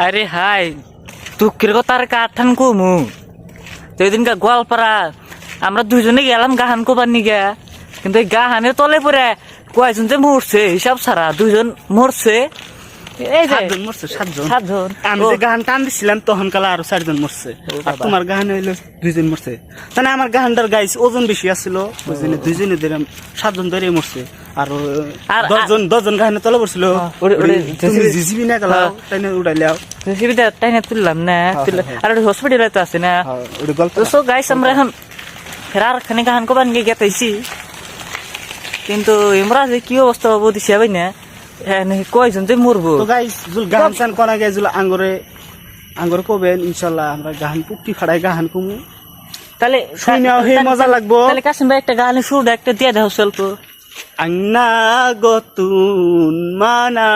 আরে হাই দুঃখের কথা আর কাঠান কমু তো ওইদিনকা গোয়ালপাড়া আমরা দুজনে গেলাম গাহান কোবার নিগা কিন্তু এই গাহানের তলে পরে কয়জন যে মরছে হিসাব ছাড়া দুজন মরছে এই যে 7 জন মরছে 7 জন। 7 জন আমি যে গান টান দিছিলাম তখন কালা আরো 4 জন মরছে আর তোমার গান হইলো 2 জন মরছে মানে আমার গানটার গাইস ওজন বেশি আছিল বুঝলি 2 জনে ধরে 7 জন ধরে মরছে আর 10 জন গানে তলে পড়ছিল তুমি জিসিবি না কালা তাই না উড়াইলাও জিসিবিটা তাই না তুললাম না আর হসপিটালে তো আছে না ওটা গল্প তো সো গাইস আমরা এখন ফেরার খানে গাহান কোবার নিয়ে গেতেছি কিন্তু আমরা যে কি অবস্থা হবো দিছি ভাই না কয়জন যে মরবো তো গাইস জুল গান সান কোনা গাইস জুল আঙ্গরে কবেন ইনশাআল্লাহ আমরা গান পুক্তি ফাড়াই গান কমু তাহলে শুনাও হে মজা লাগবো তাহলে কাসিম ভাই একটা গানের সুরটা একটা দিয়ে দাও স্বল্প আন্না গতুন মানা